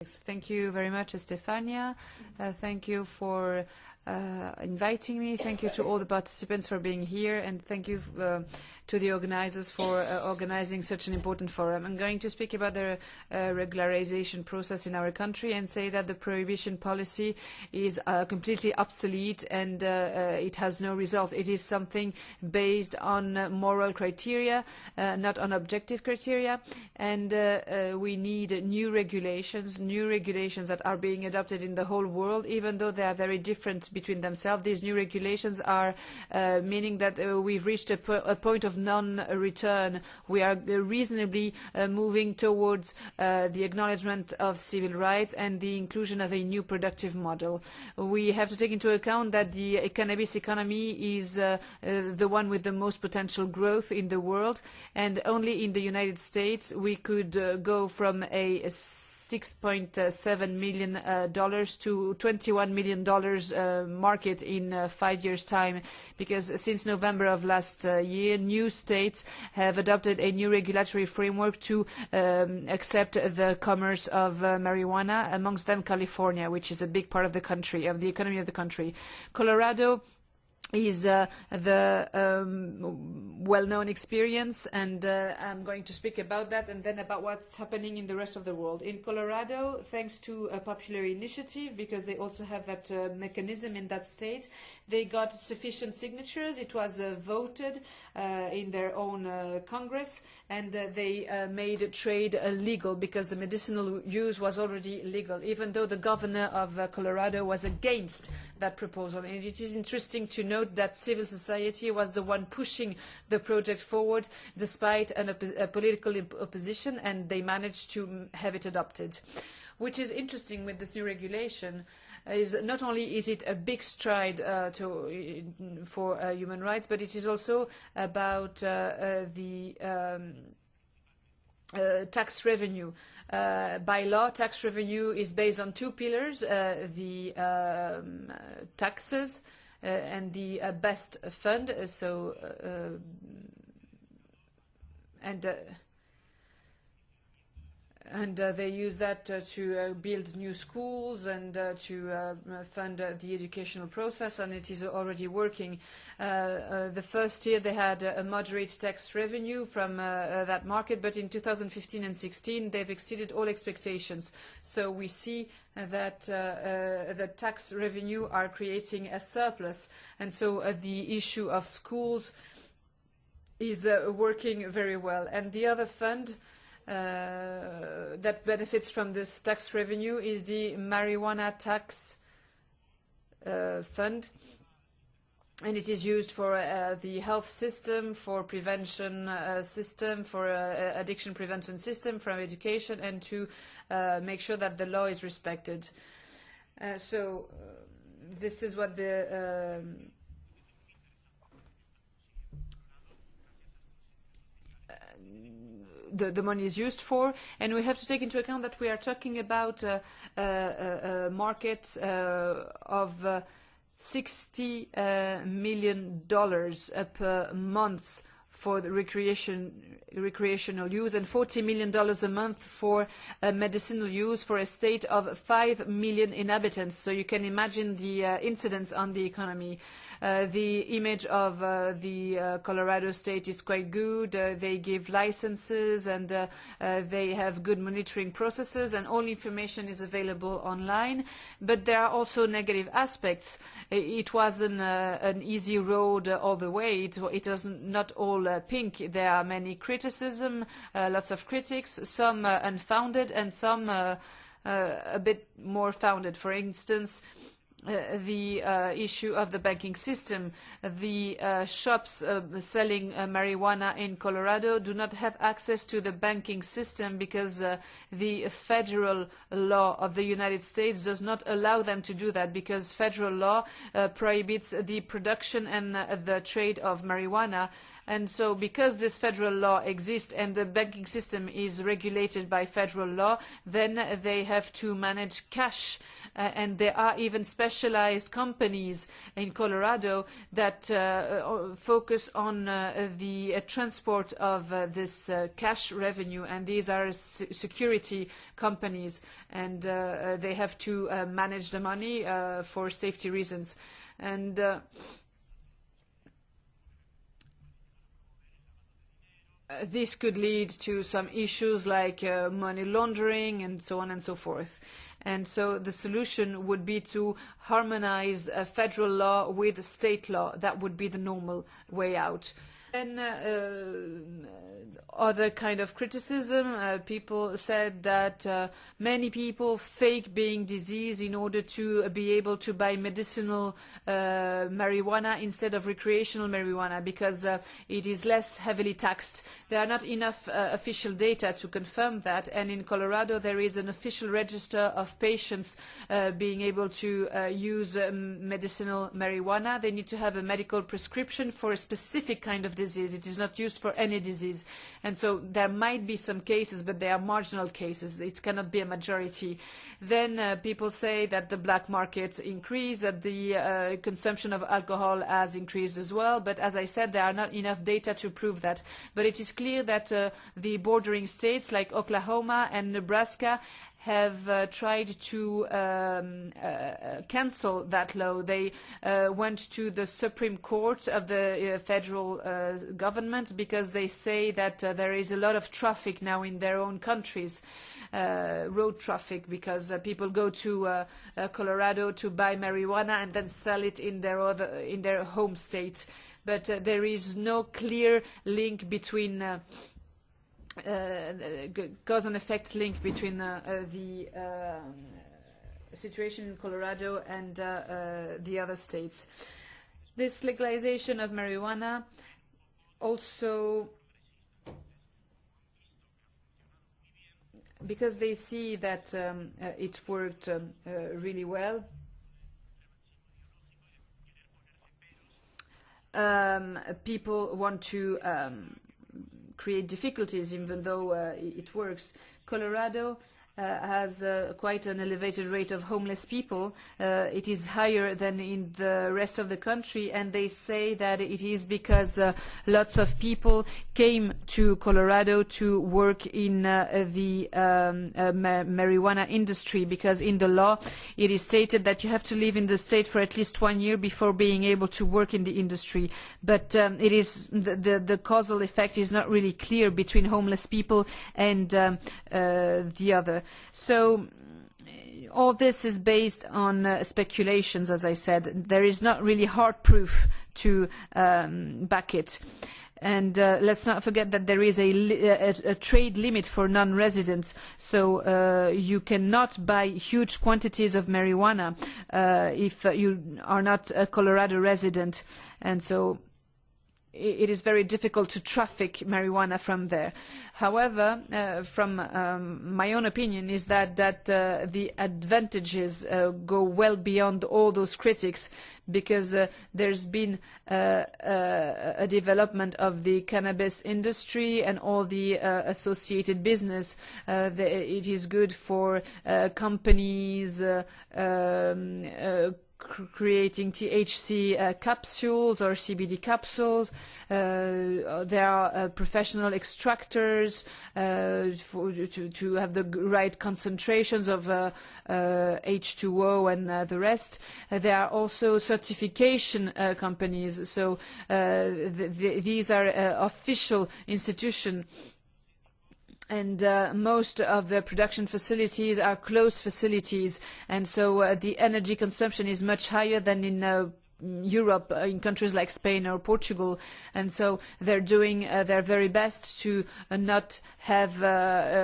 Thank you very much, Estefania. Thank you for inviting me. Thank you to all the participants for being here, and thank you to the organizers for organizing such an important forum. I'm going to speak about the regularization process in our country and say that the prohibition policy is completely obsolete and it has no results. It is something based on moral criteria, not on objective criteria, and we need new regulations that are being adopted in the whole world, even though they are very different between themselves. These new regulations are meaning that we've reached a point of non-return. We are reasonably moving towards the acknowledgement of civil rights and the inclusion of a new productive model. We have to take into account that the cannabis economy is the one with the most potential growth in the world, and only in the United States we could go from a $6.7 million to $21 million market in 5 years' time, because since November of last year, new states have adopted a new regulatory framework to accept the commerce of marijuana, amongst them California, which is a big part of the country, of the economy of the country. Colorado is the well-known experience, and I'm going to speak about that and then about what's happening in the rest of the world. In Colorado, thanks to a popular initiative, because they also have that mechanism in that state, they got sufficient signatures. It was voted in their own Congress, and they made trade legal because the medicinal use was already legal, even though the governor of Colorado was against that proposal. And it is interesting to note that civil society was the one pushing the project forward despite a political opposition, and they managed to have it adopted. Which is interesting with this new regulation is not only is it a big stride for human rights, but it is also about the tax revenue. By law, tax revenue is based on two pillars, the taxes and the best fund. And they use that to build new schools and to fund the educational process, and it is already working. The first year they had a moderate tax revenue from that market, but in 2015 and 16 they've exceeded all expectations. So we see that the tax revenue are creating a surplus, and so the issue of schools is working very well. And the other fund that benefits from this tax revenue is the marijuana tax fund, and it is used for the health system, for prevention system, for addiction prevention system, for education, and to make sure that the law is respected. So this is what the money is used for, and we have to take into account that we are talking about a market of $60 million per month for the recreational use, and $40 million a month for medicinal use, for a state of 5 million inhabitants. So you can imagine the incidence on the economy. The image of the Colorado state is quite good. They give licenses, and they have good monitoring processes, and all information is available online. But there are also negative aspects. It wasn't an easy road all the way. It was not all pink. There are many criticism, lots of critics, some unfounded and some a bit more founded. For instance, the issue of the banking system. The shops selling marijuana in Colorado do not have access to the banking system because the federal law of the United States does not allow them to do that, because federal law prohibits the production and the trade of marijuana. And so because this federal law exists and the banking system is regulated by federal law, then they have to manage cash and there are even specialized companies in Colorado that focus on the transport of this cash revenue, and these are security companies, and they have to manage the money for safety reasons. And this could lead to some issues like money laundering and so on and so forth. And so the solution would be to harmonize federal law with state law. That would be the normal way out. Then other kind of criticism, people said that many people fake being diseased in order to be able to buy medicinal marijuana instead of recreational marijuana, because it is less heavily taxed. There are not enough official data to confirm that, and in Colorado there is an official register of patients being able to use medicinal marijuana. They need to have a medical prescription for a specific kind of disease. It is not used for any disease. And so there might be some cases, but they are marginal cases. It cannot be a majority. Then people say that the black market increased, that the consumption of alcohol has increased as well. But as I said, there are not enough data to prove that. But it is clear that the bordering states like Oklahoma and Nebraska have tried to cancel that law. They went to the Supreme Court of the federal government because they say that there is a lot of traffic now in their own countries, road traffic, because people go to Colorado to buy marijuana and then sell it in their home state. But there is no clear link between cause and effect link between the situation in Colorado and the other states. This legalization of marijuana also, because they see that it worked really well, people want to create difficulties even though it works. Colorado has quite an elevated rate of homeless people. It is higher than in the rest of the country, and they say that it is because lots of people came to Colorado to work in the marijuana industry, because in the law it is stated that you have to live in the state for at least 1 year before being able to work in the industry. But it is the causal effect is not really clear between homeless people and the other. So all this is based on speculations, as I said. There is not really hard proof to back it. And let's not forget that there is a trade limit for non-residents, so you cannot buy huge quantities of marijuana if you are not a Colorado resident, and so it is very difficult to traffic marijuana from there. However, from my own opinion is that the advantages go well beyond all those critics, because there's been a development of the cannabis industry and all the associated business. It is good for companies creating THC capsules or CBD capsules. There are professional extractors to have the right concentrations of H2O and the rest. There are also certification companies. So these are official institutions. And most of the production facilities are closed facilities, and so the energy consumption is much higher than in Europe, in countries like Spain or Portugal, and so they're doing their very best to not have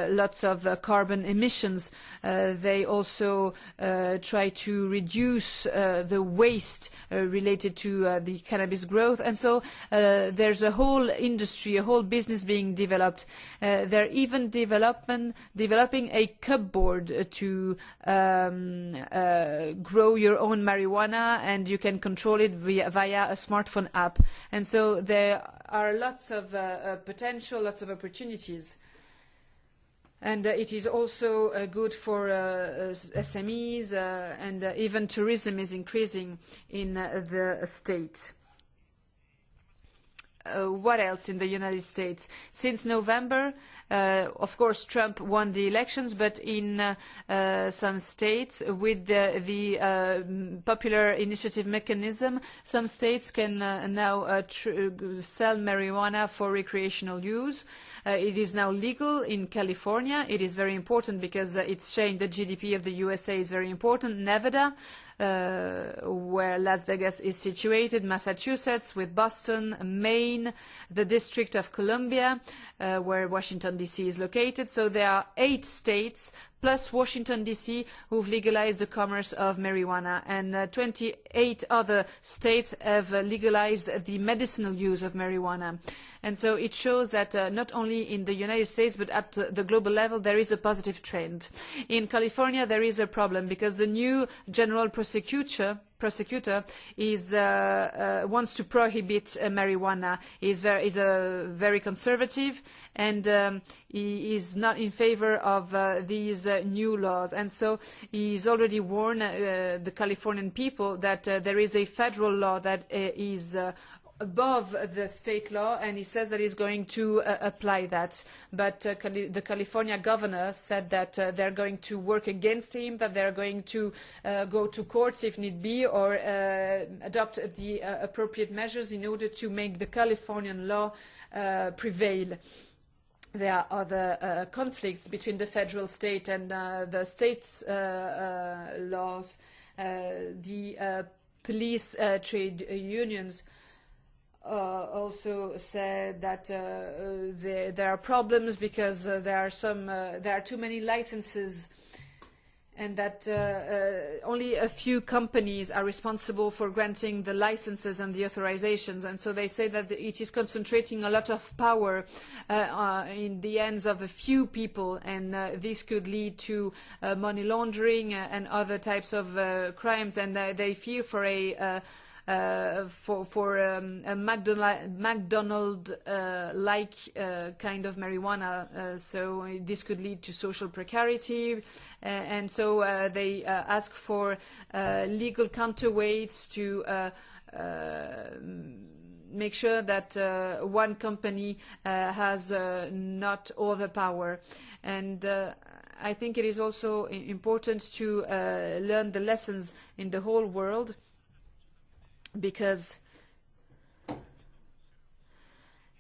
lots of carbon emissions. They also try to reduce the waste related to the cannabis growth, and so there's a whole industry, a whole business being developed. They're even developing a cupboard to grow your own marijuana, and you can control it via a smartphone app. And so there are lots of potential, lots of opportunities. And it is also good for SMEs, and even tourism is increasing in the state. What else in the United States? Since November, of course, Trump won the elections, but in some states, with the popular initiative mechanism, some states can now sell marijuana for recreational use. It is now legal in California. It is very important because it's showing the GDP of the USA is very important. Nevada, where Las Vegas is situated, Massachusetts with Boston, Maine, the District of Columbia, where Washington, D.C. is located. So there are 8 states plus Washington, D.C. who've legalized the commerce of marijuana, and 28 other states have legalized the medicinal use of marijuana. And so it shows that not only in the United States but at the global level there is a positive trend. In California there is a problem because the new general prosecutor is wants to prohibit marijuana. He is very conservative, and he is not in favor of these new laws. And so he's already warned the Californian people that there is a federal law that is above the state law, and he says that he's going to apply that. But the California governor said that they're going to work against him, that they're going to go to courts if need be, or adopt the appropriate measures in order to make the Californian law prevail. There are other conflicts between the federal state and the state's laws. The police trade unions also said that there are problems because there are too many licenses, and that only a few companies are responsible for granting the licenses and the authorizations. And so they say that it is concentrating a lot of power in the hands of a few people, and this could lead to money laundering and other types of crimes. And they fear for a McDonald-like kind of marijuana, so this could lead to social precarity, and so they ask for legal counterweights to make sure that one company has not all the power. And I think it is also important to learn the lessons in the whole world, because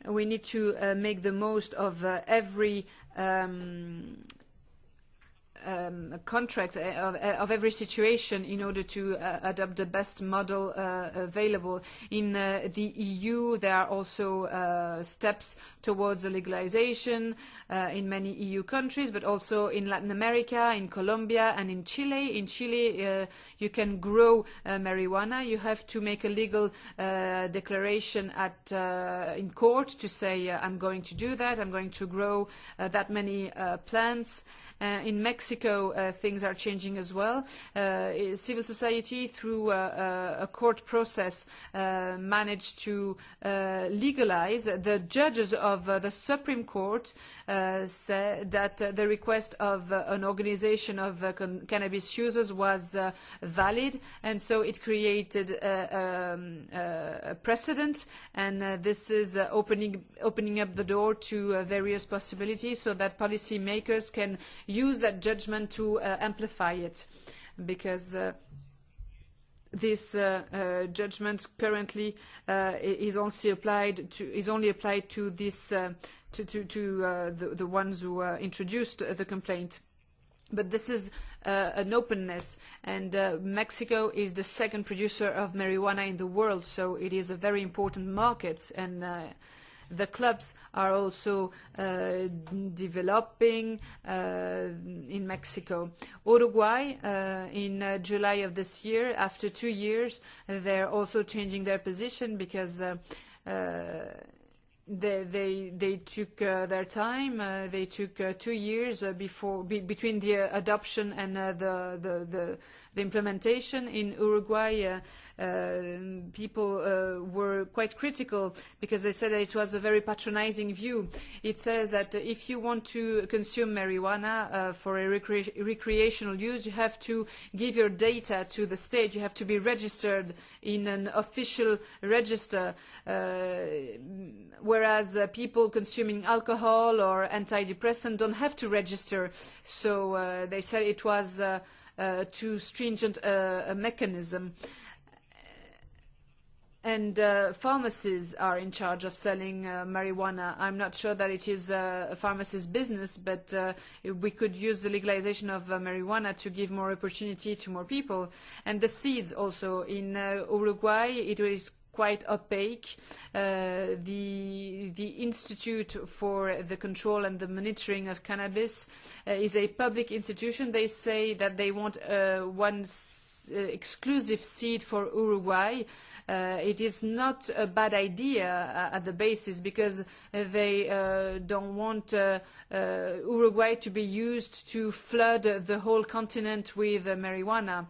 we need to make the most of every contract, of every situation, in order to adopt the best model available. In the EU, there are also steps towards the legalization in many EU countries, but also in Latin America, in Colombia, and in Chile. In Chile, you can grow marijuana. You have to make a legal declaration in court to say, I'm going to do that, I'm going to grow that many plants. In Mexico, things are changing as well. Civil society, through a court process, managed to legalize. The judges of the Supreme Court said that the request of an organization of cannabis users was valid, and so it created a precedent, and this is opening up the door to various possibilities, so that policymakers can use that judgment to amplify it, because this judgment currently is only applied to this the ones who introduced the complaint. But this is an openness, and Mexico is the second producer of marijuana in the world, so it is a very important market, and the clubs are also developing in Mexico. Uruguay, in July of this year, after 2 years, they're also changing their position, because they took their time. They took 2 years between the adoption and the implementation in Uruguay, people were quite critical because they said that it was a very patronizing view. It says that if you want to consume marijuana for a recreational use, you have to give your data to the state. You have to be registered in an official register, whereas people consuming alcohol or antidepressant don't have to register. So they said it was too stringent a mechanism. And pharmacies are in charge of selling marijuana. I'm not sure that it is a pharmacist's business, but we could use the legalization of marijuana to give more opportunity to more people. And the seeds also. In Uruguay, it is quite opaque. The Institute for the Control and the Monitoring of Cannabis is a public institution. They say that they want one exclusive seed for Uruguay. It is not a bad idea at the basis, because they don't want Uruguay to be used to flood the whole continent with marijuana.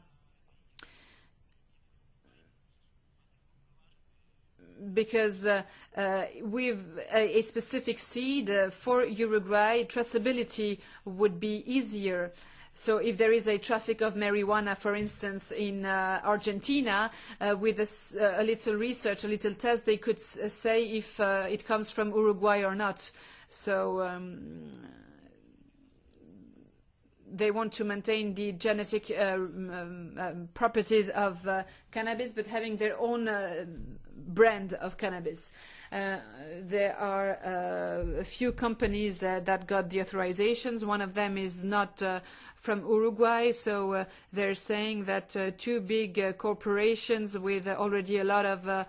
Because with a specific seed for Uruguay, traceability would be easier. So if there is a traffic of marijuana, for instance, in Argentina, with a little research, a little test, they could say if it comes from Uruguay or not. So they want to maintain the genetic properties of cannabis, but having their own brand of cannabis. There are a few companies that got the authorizations. One of them is not from Uruguay, so they're saying that two big corporations with already a lot of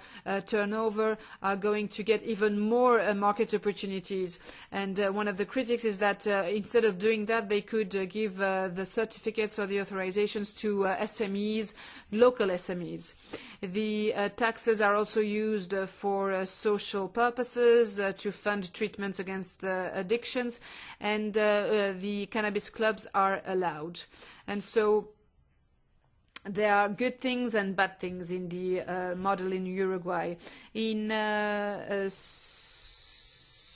turnover are going to get even more market opportunities. And one of the critics is that instead of doing that, they could give the certificates or the authorizations to SMEs, local SMEs. The taxes are also used for social purposes, to fund treatments against addictions, and the cannabis clubs are allowed. And so there are good things and bad things in the model in Uruguay. In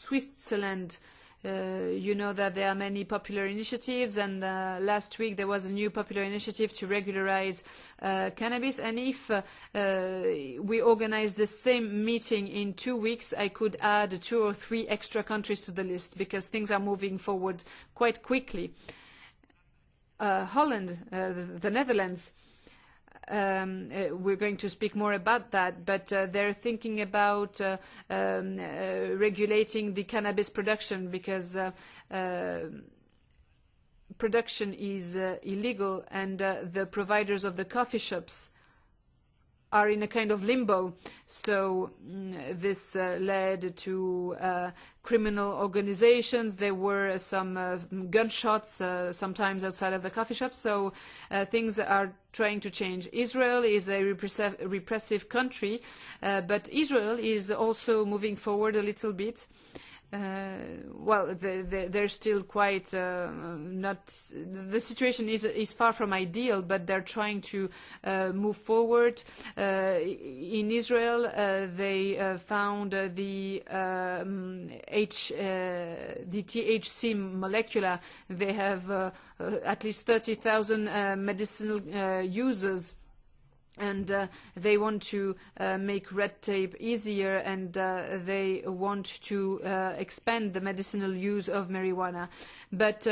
Switzerland, you know that there are many popular initiatives, and last week there was a new popular initiative to regularize cannabis. And if we organize the same meeting in 2 weeks, I could add 2 or 3 extra countries to the list, because things are moving forward quite quickly. Holland, the Netherlands, we're going to speak more about that, but they're thinking about regulating the cannabis production, because production is illegal, and the providers of the coffee shops are in a kind of limbo. So this led to criminal organizations. There were some gunshots sometimes outside of the coffee shops. So things are trying to change. Israel is a repressive country, but Israel is also moving forward a little bit. Well, they're still quite not. The situation is far from ideal, but they're trying to move forward. In Israel, they found the THC molecule. They have at least 30,000 medicinal users. And they want to make red tape easier, and they want to expand the medicinal use of marijuana. But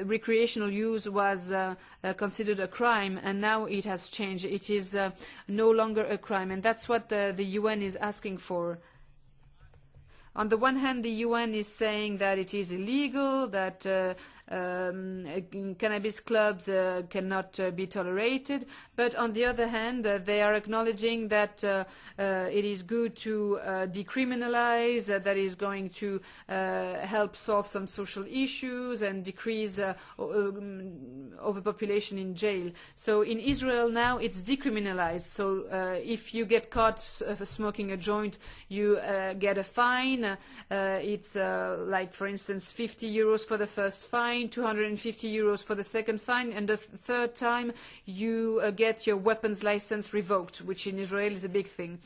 recreational use was considered a crime, and now it has changed. It is no longer a crime, and that's what the UN is asking for. On the one hand, the UN is saying that it is illegal, that cannabis clubs cannot be tolerated, but on the other hand, they are acknowledging that it is good to decriminalize, that is going to help solve some social issues and decrease overpopulation in jail. So in Israel now it's decriminalized. So if you get caught smoking a joint, you get a fine. It's like, for instance, 50 euros for the first fine, fine, €250 for the second fine, and the third time you get your weapons license revoked, which in Israel is a big thing.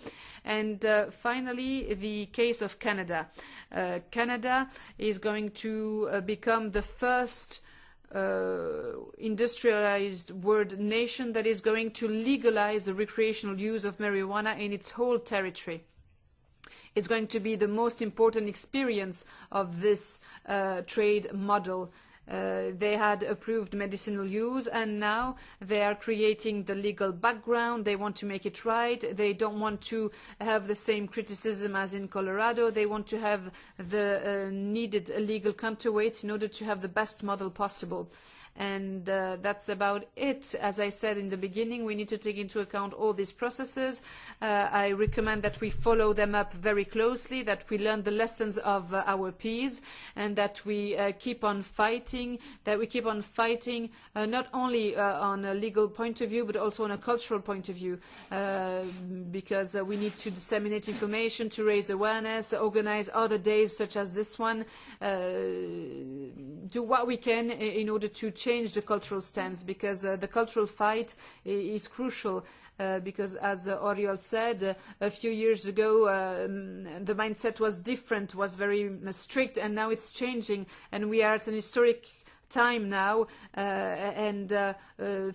And finally, the case of Canada. Canada is going to become the first industrialized world nation that is going to legalize the recreational use of marijuana in its whole territory. It's going to be the most important experience of this trade model. They had approved medicinal use, and now they are creating the legal background. They want to make it right. They don't want to have the same criticism as in Colorado. They want to have the needed legal counterweights in order to have the best model possible. And that's about it. As I said in the beginning, we need to take into account all these processes. I recommend that we follow them up very closely, that we learn the lessons of our peers, and that we keep on fighting, not only on a legal point of view, but also on a cultural point of view, because we need to disseminate information, to raise awareness, organize other days such as this one, do what we can in order to change the cultural stance, because the cultural fight is crucial. Because, as Oriol said, a few years ago, the mindset was different, was very strict, and now it's changing, and we are at an historic time now, and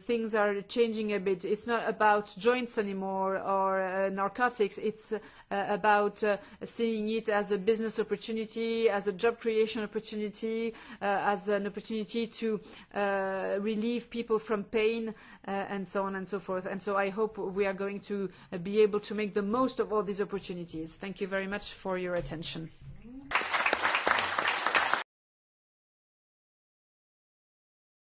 things are changing a bit. It's not about joints anymore or narcotics. It's about seeing it as a business opportunity, as a job creation opportunity, as an opportunity to relieve people from pain, and so on and so forth. And so I hope we are going to be able to make the most of all these opportunities. Thank you very much for your attention.